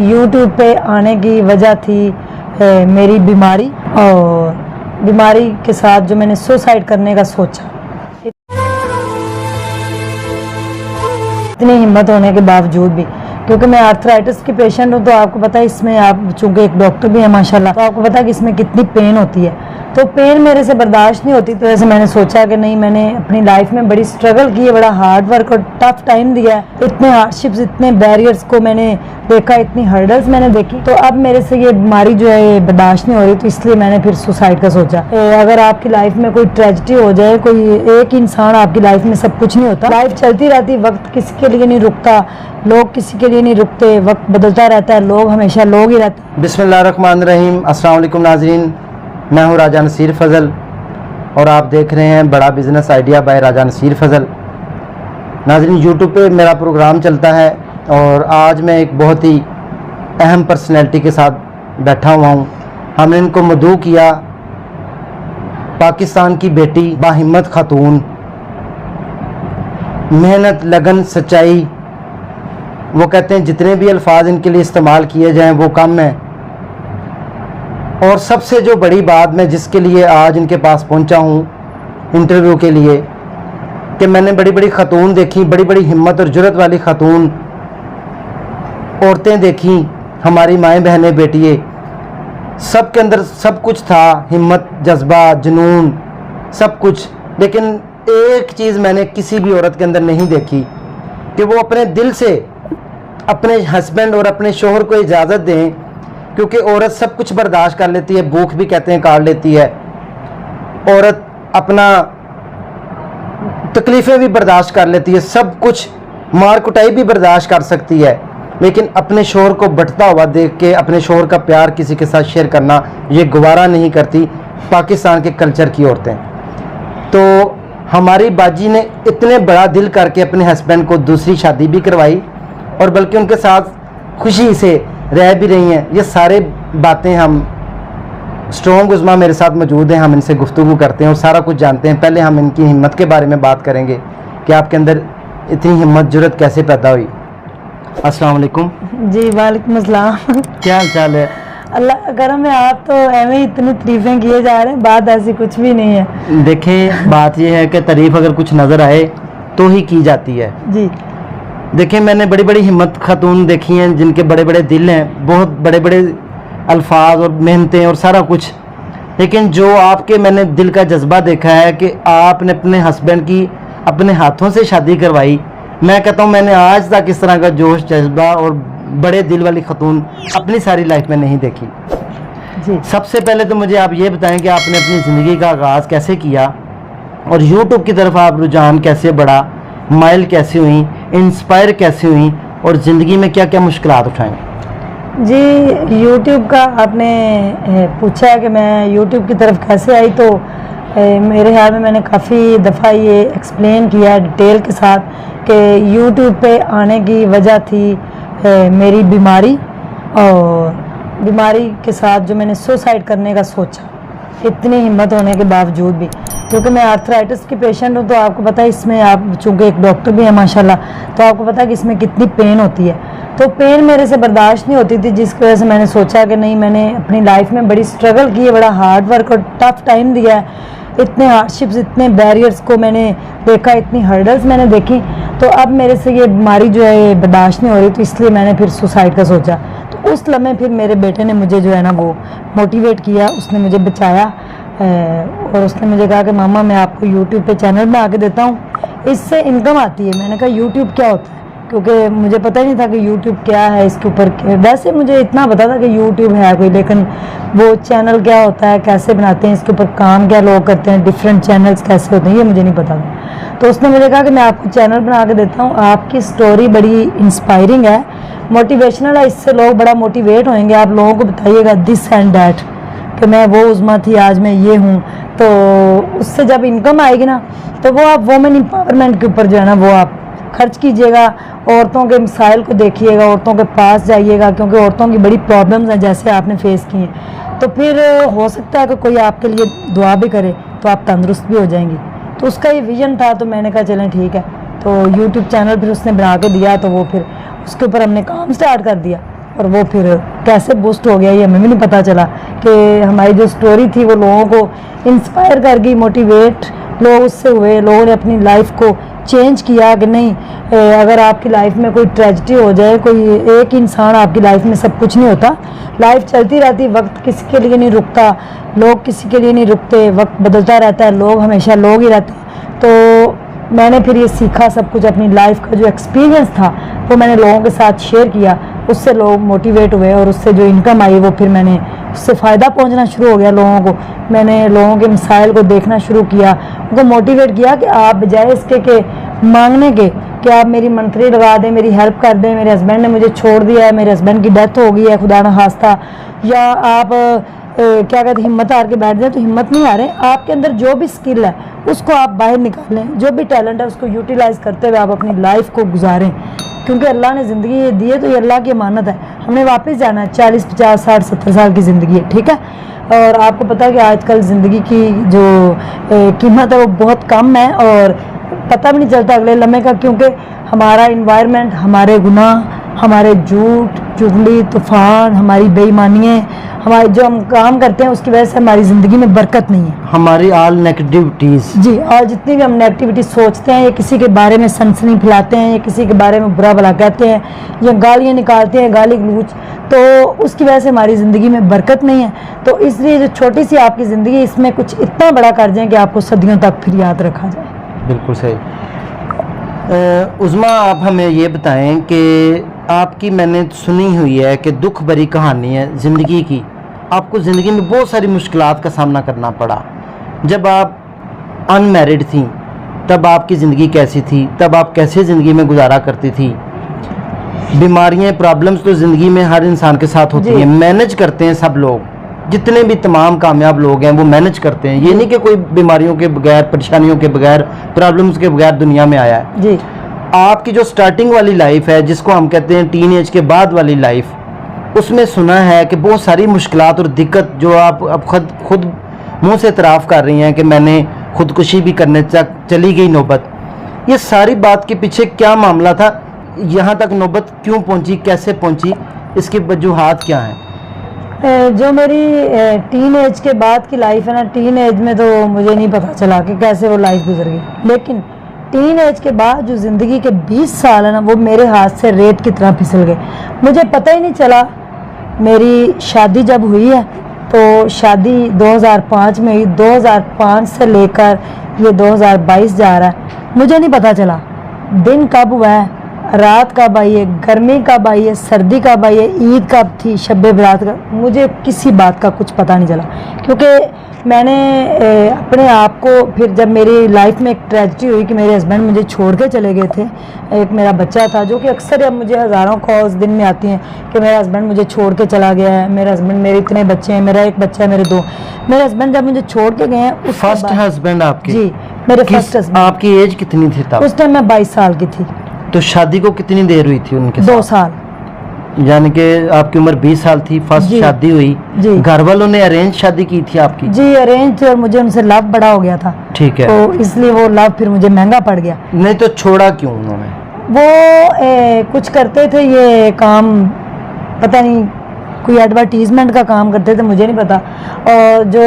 YouTube पे आने की वजह थी मेरी बीमारी, और बीमारी के साथ जो मैंने सुसाइड करने का सोचा। इतनी हिम्मत होने के बावजूद भी, क्योंकि मैं आर्थराइटिस की पेशेंट हूँ, तो आपको पता है इसमें, आप चूँकि एक डॉक्टर भी है माशाल्लाह, तो आपको पता है कि इसमें कितनी पेन होती है। तो पेन मेरे से बर्दाश्त नहीं होती, तो ऐसे मैंने सोचा कि नहीं, मैंने अपनी लाइफ में बड़ी स्ट्रगल की है, बड़ा हार्ड वर्क और टफ टाइम दिया है, इतने हार्डशिप्स, इतने बैरियर्स को मैंने देखा, इतनी हर्डल्स मैंने देखी, तो अब मेरे से ये बीमारी जो है ये बर्दाश्त नहीं हो रही, तो इसलिए मैंने फिर सुसाइड का सोचा। अगर आपकी लाइफ में कोई ट्रेजेडी हो जाए, कोई एक इंसान आपकी लाइफ में सब कुछ नहीं होता, लाइफ चलती रहती, वक्त किसी के लिए नहीं रुकता, लोग किसी के लिए नहीं रुकते, वक्त बदलता रहता है, लोग हमेशा लोग ही रहते हैं। बिस्मिल्लाहिर्रहमानिर्रहीम। अस्सलाम वालेकुम नाज़रीन, मैं हूं राजा नसीर फ़ज़ल और आप देख रहे हैं बड़ा बिज़नेस आइडिया बाय राजा नसीर फ़ज़ल। नाज़रीन, यूट्यूब पे मेरा प्रोग्राम चलता है और आज मैं एक बहुत ही अहम पर्सनैलिटी के साथ बैठा हुआ हूं। हमने इनको मदऊ किया, पाकिस्तान की बेटी, बाहिम्मत खातून, मेहनत, लगन, सच्चाई, वो कहते हैं जितने भी अल्फाज इनके लिए इस्तेमाल किए जाएं वो कम है। और सबसे जो बड़ी बात, मैं जिसके लिए आज इनके पास पहुंचा हूं इंटरव्यू के लिए, कि मैंने बड़ी बड़ी खातून देखी, बड़ी बड़ी हिम्मत और जुर्रत वाली खातून औरतें देखी, हमारी माएँ बहनें बेटियाँ, सब के अंदर सब कुछ था, हिम्मत, जज्बा, जुनून, सब कुछ। लेकिन एक चीज़ मैंने किसी भी औरत के अंदर नहीं देखी कि वो अपने दिल से अपने हस्बैंड और अपने शोहर को इजाज़त दें, क्योंकि औरत सब कुछ बर्दाश्त कर लेती है, भूख भी कहते हैं काट लेती है, औरत अपना तकलीफ़ें भी बर्दाश्त कर लेती है, सब कुछ, मार कुटाई भी बर्दाश्त कर सकती है, लेकिन अपने शोहर को बंटता हुआ देख के अपने शोहर का प्यार किसी के साथ शेयर करना ये गवारा नहीं करती पाकिस्तान के कल्चर की औरतें। तो हमारी बाजी ने इतने बड़ा दिल करके अपने हस्बैंड को दूसरी शादी भी करवाई और बल्कि उनके साथ खुशी से रह भी रही हैं। ये सारे बातें हम स्ट्रॉन्ग उज़मा मेरे साथ मौजूद हैं, हम इनसे गुफ्तगू करते हैं और सारा कुछ जानते हैं। पहले हम इनकी हिम्मत के बारे में बात करेंगे कि आपके अंदर इतनी हिम्मत, जुर्रत कैसे पैदा हुई। अस्सलाम वालेकुम। जी वालेकुम अस्सलाम। क्या हाल चाल है? अल्लाह का करम है, आप तो एवं ही इतनी तारीफें किए जा रहे हैं, बात ऐसी कुछ भी नहीं है। देखिए, बात यह है कि तारीफ़ अगर कुछ नज़र आए तो ही की जाती है। जी देखिए, मैंने बड़ी बड़ी हिम्मत खातून देखी हैं जिनके बड़े बड़े दिल हैं, बहुत बड़े बड़े अल्फाज और मेहनतें और सारा कुछ, लेकिन जो आपके मैंने दिल का जज्बा देखा है कि आपने अपने हस्बैंड की अपने हाथों से शादी करवाई, मैं कहता हूँ मैंने आज तक इस तरह का जोश, जज्बा और बड़े दिल वाली खातून अपनी सारी लाइफ में नहीं देखी। जी, सबसे पहले तो मुझे आप ये बताएं कि आपने अपनी ज़िंदगी का आगाज़ कैसे किया और यूट्यूब की तरफ आप रुझान कैसे बढ़ा, माइल कैसे हुई, इंस्पायर कैसे हुई और ज़िंदगी में क्या क्या मुश्किलात उठाएं? जी, YouTube का आपने पूछा है कि मैं YouTube की तरफ कैसे आई, तो मेरे ख्याल में मैंने काफ़ी दफ़ा ये एक्सप्लेन किया डिटेल के साथ कि YouTube पे आने की वजह थी मेरी बीमारी, और बीमारी के साथ जो मैंने सुसाइड करने का सोचा, इतनी हिम्मत होने के बावजूद भी, क्योंकि मैं आर्थराइटिस की पेशेंट हूँ, तो आपको पता है इसमें, आप चूँकि एक डॉक्टर भी है माशाल्लाह, तो आपको पता है कि इसमें कितनी पेन होती है। तो पेन मेरे से बर्दाश्त नहीं होती थी, जिसकी वजह से मैंने सोचा कि नहीं, मैंने अपनी लाइफ में बड़ी स्ट्रगल की है, बड़ा हार्ड वर्क और टफ टाइम दिया है, इतने हार्डशिप्स, इतने बैरियर्स को मैंने देखा, इतनी हर्डल्स मैंने देखी, तो अब मेरे से ये बीमारी जो है ये बर्दाश्त नहीं हो रही, तो इसलिए मैंने फिर सुसाइड का सोचा। तो उस लम्हे फिर मेरे बेटे ने मुझे जो है ना वो मोटिवेट किया, उसने मुझे बचाया और उसने मुझे कहा कि मामा मैं आपको यूट्यूब पे चैनल बना के देता हूँ, इससे इनकम आती है। मैंने कहा यूट्यूब क्या होता है, क्योंकि मुझे पता ही नहीं था कि यूट्यूब क्या है, इसके ऊपर वैसे मुझे इतना पता था कि यूट्यूब है कोई, लेकिन वो चैनल क्या होता है, कैसे बनाते हैं, इसके ऊपर काम क्या लोग करते हैं, डिफरेंट चैनल्स कैसे होते हैं, ये मुझे नहीं पता था। तो उसने मुझे कहा कि मैं आपको चैनल बना के देता हूँ, आपकी स्टोरी बड़ी इंस्पायरिंग है, मोटिवेशनल है, इससे लोग बड़ा मोटिवेट होंगे, आप लोगों को बताइएगा दिस एंड डैट कि मैं वो उज़मा थी, आज मैं ये हूँ। तो उससे जब इनकम आएगी ना, तो वो आप वुमेन एम्पावरमेंट के ऊपर जो है ना वो आप खर्च कीजिएगा, औरतों के मसाइल को देखिएगा, औरतों के पास जाइएगा, क्योंकि औरतों की बड़ी प्रॉब्लम्स हैं जैसे आपने फेस की हैं, तो फिर हो सकता है कि कोई आपके लिए दुआ भी करे तो आप तंदुरुस्त भी हो जाएंगी। तो उसका ये विजन था, तो मैंने कहा चलें ठीक है। तो यूट्यूब चैनल फिर उसने बना के दिया, तो वो फिर उसके ऊपर हमने काम स्टार्ट कर दिया और वो फिर कैसे बूस्ट हो गया ये हमें भी नहीं पता चला कि हमारी जो स्टोरी थी वो लोगों को इंस्पायर कर गई, मोटिवेट लोग उससे हुए, लोगों ने अपनी लाइफ को चेंज किया कि नहीं अगर आपकी लाइफ में कोई ट्रेजिडी हो जाए, कोई एक इंसान आपकी लाइफ में सब कुछ नहीं होता, लाइफ चलती रहती, वक्त किसी के लिए नहीं रुकता, लोग किसी के लिए नहीं रुकते, वक्त बदलता रहता है, लोग हमेशा लोग ही रहते हैं। तो मैंने फिर ये सीखा सब कुछ, अपनी लाइफ का जो एक्सपीरियंस था वो मैंने लोगों के साथ शेयर किया, उससे लोग मोटिवेट हुए और उससे जो इनकम आई वो फिर मैंने उससे फ़ायदा पहुंचना शुरू हो गया लोगों को। मैंने लोगों के मसाइल को देखना शुरू किया, उनको मोटिवेट किया कि आप बजाय इसके के मांगने के कि आप मेरी मंथली लगा दें, मेरी हेल्प कर दें, मेरे हस्बैंड ने मुझे छोड़ दिया है, मेरे हस्बैंड की डेथ हो गई है खुदा न खास्ता, या आप क्या कहते हैं हिम्मत हार के बैठ जाए, तो हिम्मत नहीं हारें, आपके अंदर जो भी स्किल है उसको आप बाहर निकालें, जो भी टैलेंट है उसको यूटिलाइज करते हुए आप अपनी लाइफ को गुजारें, क्योंकि अल्लाह ने ज़िंदगी ये दी है तो ये अल्लाह की अमानत है, हमने वापस जाना है। 40 50 60 70 साल की ज़िंदगी है, ठीक है। और आपको पता है कि आजकल ज़िंदगी की जो कीमत है वो बहुत कम है और पता भी नहीं चलता अगले लम्हे का, क्योंकि हमारा इन्वायरमेंट, हमारे गुनाह, हमारे झूठ चुगली तूफान, हमारी बेईमानियाँ, हमारे जो हम काम करते हैं उसकी वजह से हमारी ज़िंदगी में बरकत नहीं है, हमारी ऑल नेगेटिविटीज़ जी। और जितनी भी हम नेगेटिविटी सोचते हैं, या किसी के बारे में सनसनी फैलाते हैं, या किसी के बारे में बुरा भला कहते हैं, या गालियाँ निकालते हैं, गाली गलौज, तो उसकी वजह से हमारी ज़िंदगी में बरकत नहीं है। तो इसलिए जो छोटी सी आपकी ज़िंदगी, इसमें कुछ इतना बड़ा कर जाए कि आपको सदियों तक फिर याद रखा जाए। बिल्कुल सही। उज़मा, आप हमें ये बताएं कि आपकी मैंने सुनी हुई है कि दुख भरी कहानी है ज़िंदगी की, आपको ज़िंदगी में बहुत सारी मुश्किलात का सामना करना पड़ा। जब आप अनमैरिड थी तब आपकी ज़िंदगी कैसी थी, तब आप कैसे ज़िंदगी में गुजारा करती थी? बीमारियाँ, प्रॉब्लम्स तो ज़िंदगी में हर इंसान के साथ होती हैं, मैनेज करते हैं सब लोग, जितने भी तमाम कामयाब लोग हैं वो मैनेज करते हैं। ये नहीं कि कोई बीमारियों के बगैर, परेशानियों के बगैर, प्रॉब्लम्स के बगैर दुनिया में आया है जी। आपकी जो स्टार्टिंग वाली लाइफ है, जिसको हम कहते हैं टीन एज के बाद वाली लाइफ, उसमें सुना है कि बहुत सारी मुश्किलात और दिक्कत, जो आप अब खुद मुंह से इतराफ़ कर रही हैं कि मैंने खुदकुशी भी करने तक चली गई नौबत, ये सारी बात के पीछे क्या मामला था? यहाँ तक नौबत क्यों पहुँची, कैसे पहुँची, इसकी वजूहात क्या हैं? जो मेरी टीन एज के बाद की लाइफ है ना, टीन एज में तो मुझे नहीं पता चला कि कैसे वो लाइफ गुजर गई, लेकिन टीन एज के बाद जो ज़िंदगी के 20 साल है ना, वो मेरे हाथ से रेत की तरह फिसल गए। मुझे पता ही नहीं चला। मेरी शादी जब हुई है तो शादी 2005 में हुई, 2005 से लेकर ये 2022 जा रहा है, मुझे नहीं पता चला दिन कब हुआ है, रात कब आई है, गर्मी कब आई है, सर्दी कब आई है, ईद कब थी, शब बरात का, मुझे किसी बात का कुछ पता नहीं चला। क्योंकि मैंने अपने आप को, फिर जब मेरी लाइफ में एक ट्रेजिडी हुई कि मेरे हस्बैंड मुझे छोड़ के चले गए थे, एक मेरा बच्चा था, जो कि अक्सर अब मुझे हज़ारों कॉल्स दिन में आती हैं कि मेरा हस्बैंड मुझे छोड़ के चला गया है, मेरा हस्बैंड, मेरे इतने बच्चे हैं, मेरा एक बच्चा है, मेरे 2, मेरे हस्बैंड जब मुझे छोड़ के गए हैं, उस फर्स्ट हस्बैंड आपके? जी, मेरे फर्स्ट हस्बैंड। आपकी एज कितनी थी तब? उस टाइम मैं 22 साल की थी। तो शादी को कितनी देर हुई थी उनके? 2 साल। यानी कि आपकी उम्र 20 साल थी, फर्स्ट शादी हुई जी। घर वालों ने अरेंज शादी की थी आपकी? जी अरेंज, और मुझे उनसे लव बड़ा हो गया था, ठीक है, तो इसलिए वो लव फिर मुझे महंगा पड़ गया। नहीं तो छोड़ा क्यों उन्होंने? वो कुछ करते थे ये काम, पता नहीं, कोई एडवर्टीजमेंट का काम करते थे, मुझे नहीं पता, और जो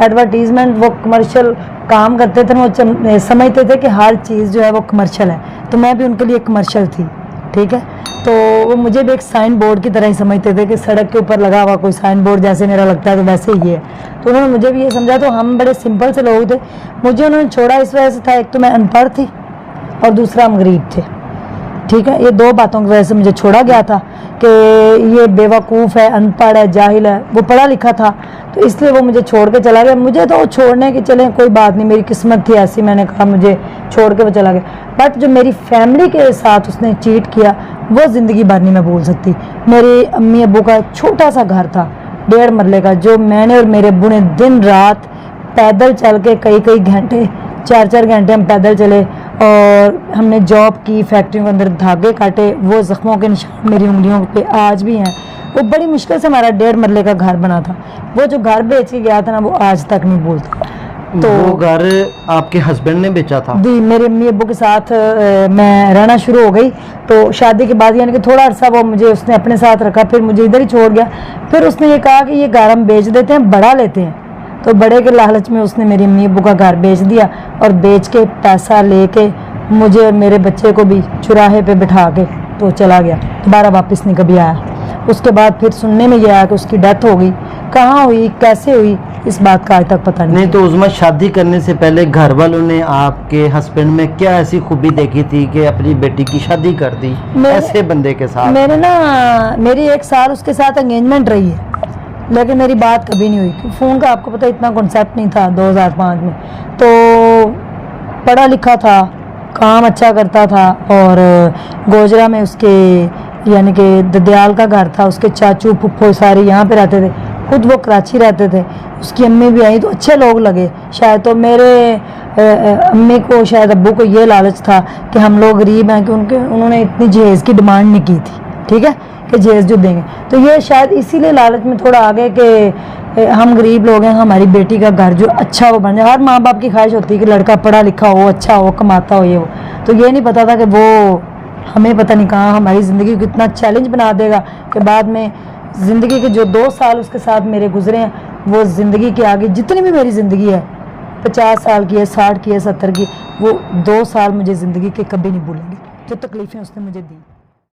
एडवर्टीजमेंट वो कमर्शियल काम करते थे, वो समझते थे कि हर चीज़ जो है वो कमर्शियल है, तो मैं भी उनके लिए कमर्शियल थी, ठीक है। तो वो मुझे भी एक साइन बोर्ड की तरह ही समझते थे कि सड़क के ऊपर लगा हुआ कोई साइन बोर्ड जैसे मेरा लगता है तो वैसे ही है, तो उन्होंने मुझे भी ये समझा। तो हम बड़े सिंपल से लोग थे, मुझे उन्होंने छोड़ा इस वजह से था, एक तो मैं अनपढ़ थी और दूसरा हम गरीब थे, ठीक है। ये 2 बातों की वजह से मुझे छोड़ा गया था कि ये बेवकूफ़ है, अनपढ़ है, जाहिल है, वो पढ़ा लिखा था, तो इसलिए वो मुझे छोड़ के चला गया। मुझे तो छोड़ने की चले कोई बात नहीं, मेरी किस्मत थी ऐसी, मैंने कहा मुझे छोड़ के वो चला गया, बट जो मेरी फैमिली के साथ उसने चीट किया वो ज़िंदगी भर नहीं मैं भूल सकती। मेरी अम्मी अब्बू का छोटा सा घर था 1.5 मरले का, जो मैंने और मेरे अब्बू ने दिन रात पैदल चल के कई घंटे, 4 घंटे हम पैदल चले, और हमने जॉब की, फैक्ट्रियों के अंदर धागे काटे, वो ज़ख्मों के निशान मेरी उंगलियों पे आज भी हैं। वो बड़ी मुश्किल से हमारा 1.5 मरले का घर बना था, वो जो घर बेच के गया था ना, वो आज तक नहीं भूलता। तो वो घर आपके हस्बैंड ने बेचा था? जी, मेरे अम्मी अब्बू के साथ मैं रहना शुरू हो गई। तो शादी के बाद यानी कि थोड़ा अरसा वो मुझे उसने अपने साथ रखा, फिर मुझे इधर ही छोड़ गया। फिर उसने ये कहा कि ये घर हम बेच देते हैं, बड़ा लेते हैं। तो बड़े के लालच में उसने मेरी अम्मी अब्बू का घर बेच दिया और बेच के पैसा लेके मुझे और मेरे बच्चे को भी चुराहे पे बिठा के तो चला गया, दोबारा वापस नहीं कभी आया। उसके बाद फिर सुनने में यह आया कि उसकी डेथ हो गई। कहाँ हुई, कैसे हुई, इस बात का आज तक पता नहीं। तो उज़मा, शादी करने से पहले घर वालों ने आपके हस्बैंड में क्या ऐसी खूबी देखी थी कि अपनी बेटी की शादी कर दी ऐसे बंदे के साथ? मेरी 1 साल उसके साथ एंगेजमेंट रही है, लेकिन मेरी बात कभी नहीं हुई। फ़ोन का आपको पता इतना कॉन्सेप्ट नहीं था 2005 में। तो पढ़ा लिखा था, काम अच्छा करता था और गोजरा में उसके यानी कि ददयाल का घर था। उसके चाचू फुफ्फो सारे यहाँ पे रहते थे, खुद वो कराची रहते थे। उसकी अम्मी भी आई तो अच्छे लोग लगे शायद। तो मेरे अम्मी को शायद अब्बू को ये लालच था कि हम लोग गरीब हैं कि उन्होंने इतनी जहेज़ की डिमांड नहीं की थी, ठीक है, कि जहेज़ जो देंगे। तो ये शायद इसीलिए लालच में थोड़ा आगे कि हम गरीब लोग हैं, हमारी बेटी का घर जो अच्छा वो बन जाए। हर माँ बाप की ख्वाहिश होती है कि लड़का पढ़ा लिखा हो, अच्छा हो, कमाता हो, ये हो। तो ये नहीं पता था कि वो हमें पता नहीं कहाँ हमारी ज़िंदगी को इतना चैलेंज बना देगा कि बाद में ज़िंदगी के जो 2 साल उसके साथ मेरे गुजरे हैं, वो ज़िंदगी के आगे जितनी भी मेरी ज़िंदगी है, 50 साल की है, 60 की है, 70 की, वो 2 साल मुझे ज़िंदगी के कभी नहीं भूलेंगे, जो तकलीफ़ें उसने मुझे दी।